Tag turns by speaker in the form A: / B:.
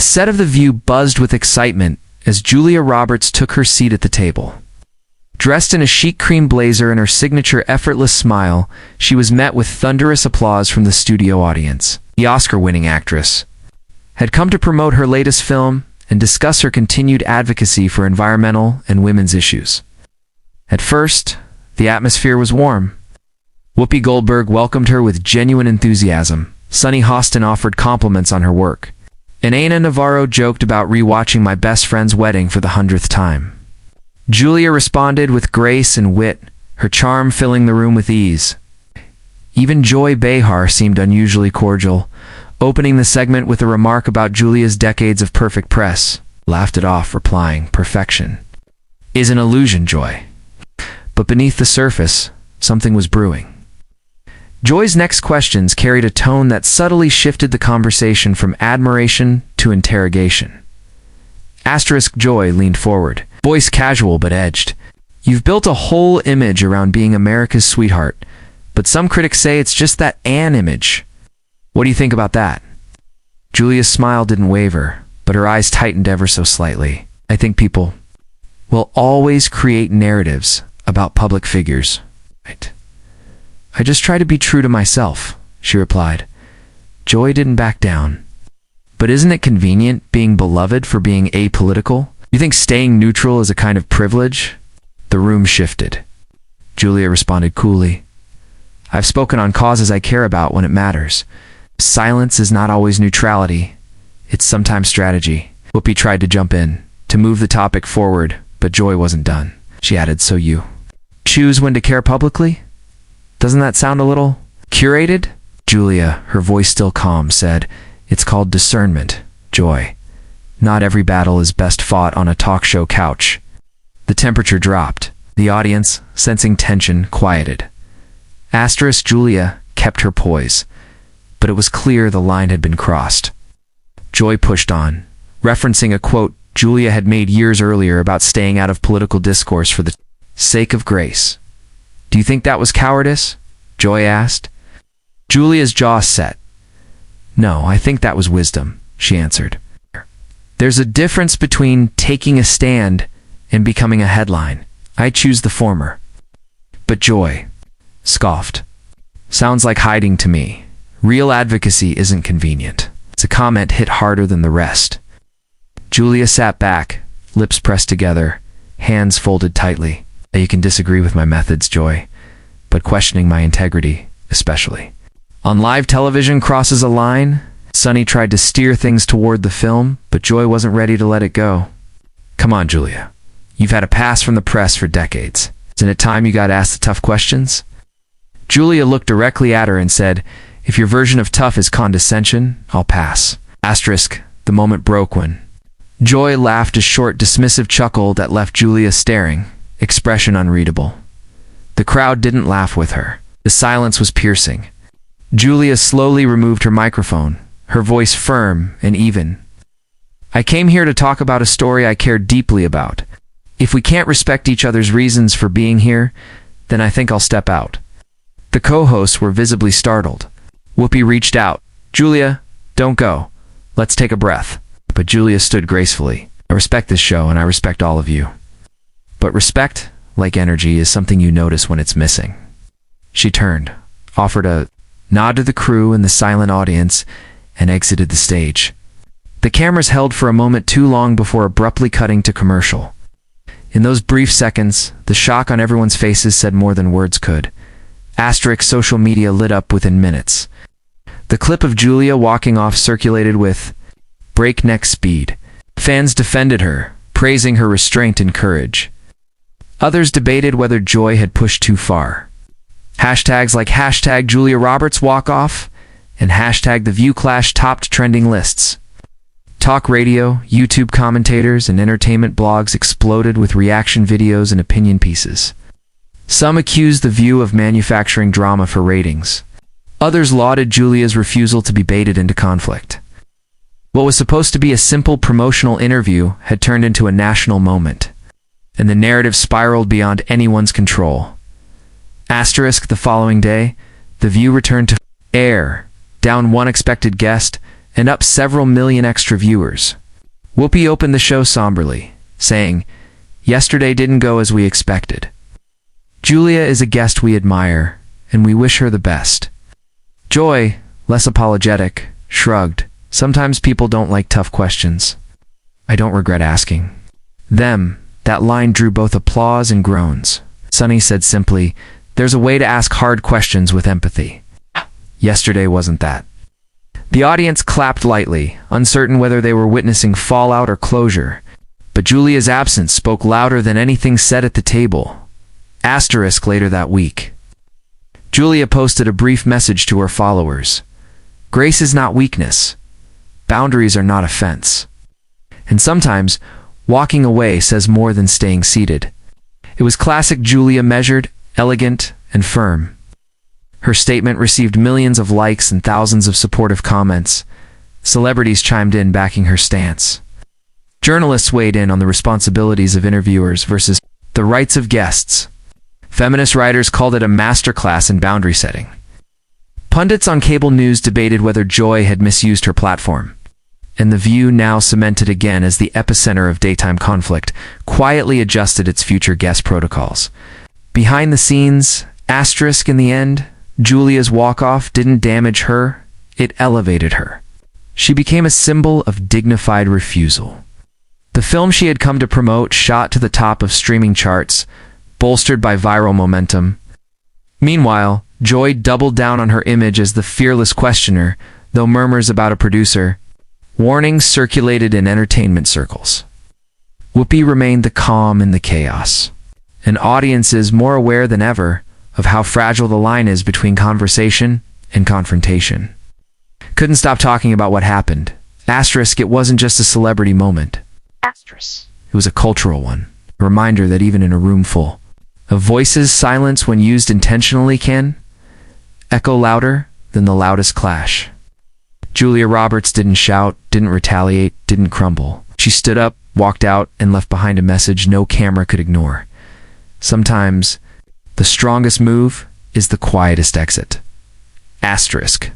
A: set of The View buzzed with excitement as Julia Roberts took her seat at the table. Dressed in a chic cream blazer and her signature effortless smile, she was met with thunderous applause from the studio audience. The Oscar-winning actress had come to promote her latest film and discuss her continued advocacy for environmental and women's issues. At first, the atmosphere was warm. Whoopi Goldberg welcomed her with genuine enthusiasm. Sunny Hostin offered compliments on her work, and Ana Navarro joked about rewatching My Best Friend's Wedding for the 100th time. Julia responded with grace and wit, her charm filling the room with ease. Even Joy Behar seemed unusually cordial, opening the segment with a remark about Julia's decades of perfect press. Laughed it off, replying, "Perfection is an illusion, Joy." But beneath the surface, something was brewing. Joy's next questions carried a tone that subtly shifted the conversation from admiration to interrogation. Joy leaned forward, voice casual but edged. "You've built a whole image around being America's sweetheart, but some critics say it's just that an image. What do you think about that?" Julia's smile didn't waver, but her eyes tightened ever so slightly. "I think people will always create narratives about public figures. Right? I just try to be true to myself," she replied. Joy didn't back down. "But isn't it convenient being beloved for being apolitical? You think staying neutral is a kind of privilege?" The room shifted. Julia responded coolly, "I've spoken on causes I care about when it matters. Silence is not always neutrality. It's sometimes strategy." Whoopi tried to jump in, to move the topic forward, but Joy wasn't done. She added, "So you choose when to care publicly? Doesn't that sound a little curated?" Julia, her voice still calm, said, "It's called discernment, Joy. Not every battle is best fought on a talk show couch." The temperature dropped. The audience, sensing tension, quieted. Julia kept her poise, but it was clear the line had been crossed. Joy pushed on, referencing a quote Julia had made years earlier about staying out of political discourse for the sake of grace. "Do you think that was cowardice?" Joy asked. Julia's jaw set. "No, I think that was wisdom," she answered. "There's a difference between taking a stand and becoming a headline. I choose the former." But Joy scoffed. "Sounds like hiding to me. Real advocacy isn't convenient." The comment hit harder than the rest. Julia sat back, lips pressed together, hands folded tightly. "You can disagree with my methods, Joy, but questioning my integrity, especially. On live television crosses a line." Sunny tried to steer things toward the film, but Joy wasn't ready to let it go. "Come on, Julia. You've had a pass from the press for decades. Isn't it time you got asked the tough questions?" Julia looked directly at her and said, "If your version of tough is condescension, I'll pass." The moment broke when Joy laughed a short, dismissive chuckle that left Julia staring, expression unreadable. The crowd didn't laugh with her. The silence was piercing. Julia slowly removed her microphone, her voice firm and even. "I came here to talk about a story I care deeply about. If we can't respect each other's reasons for being here, then I think I'll step out." The co-hosts were visibly startled. Whoopi reached out. "Julia, don't go. Let's take a breath." But Julia stood gracefully. "I respect this show and I respect all of you. But respect, like energy, is something you notice when it's missing." She turned, offered a nod to the crew and the silent audience, and exited the stage. The cameras held for a moment too long before abruptly cutting to commercial. In those brief seconds, the shock on everyone's faces said more than words could. Social media lit up within minutes. The clip of Julia walking off circulated with breakneck speed. Fans defended her, praising her restraint and courage. Others debated whether Joy had pushed too far. Hashtags like hashtag Julia Roberts walk off and hashtag The View Clash topped trending lists. Talk radio, YouTube commentators, and entertainment blogs exploded with reaction videos and opinion pieces. Some accused The View of manufacturing drama for ratings. Others lauded Julia's refusal to be baited into conflict. What was supposed to be a simple promotional interview had turned into a national moment, and the narrative spiraled beyond anyone's control. The following day, The View returned to air, down one expected guest, and up several million extra viewers. Whoopi opened the show somberly, saying, "Yesterday didn't go as we expected. Julia is a guest we admire, and we wish her the best." Joy, less apologetic, shrugged. "Sometimes people don't like tough questions. I don't regret asking them." That line drew both applause and groans. Sunny said simply, "There's a way to ask hard questions with empathy. Yesterday wasn't that." The audience clapped lightly, uncertain whether they were witnessing fallout or closure. But Julia's absence spoke louder than anything said at the table. Asterisk later that week. Julia posted a brief message to her followers. "Grace is not weakness. Boundaries are not offense. And sometimes, walking away says more than staying seated." It was classic Julia, measured, elegant, and firm. Her statement received millions of likes and thousands of supportive comments. Celebrities chimed in backing her stance. Journalists weighed in on the responsibilities of interviewers versus the rights of guests. Feminist writers called it a masterclass in boundary setting. Pundits on cable news debated whether Joy had misused her platform. And The View, now cemented again as the epicenter of daytime conflict, quietly adjusted its future guest protocols. Behind the scenes, asterisk in the end, Julia's walk-off didn't damage her, it elevated her. She became a symbol of dignified refusal. The film she had come to promote shot to the top of streaming charts, bolstered by viral momentum. Meanwhile, Joy doubled down on her image as the fearless questioner, though murmurs about a producer. Warnings circulated in entertainment circles. Whoopi remained the calm in the chaos, and audiences more aware than ever of how fragile the line is between conversation and confrontation. Couldn't stop talking about what happened. Asterisk, it wasn't just a celebrity moment. Asterisk. It was a cultural one. A reminder that even in a room full of voices, silence, when used intentionally, can echo louder than the loudest clash. Julia Roberts didn't shout, didn't retaliate, didn't crumble. She stood up, walked out, and left behind a message no camera could ignore. Sometimes, the strongest move is the quietest exit. Asterisk.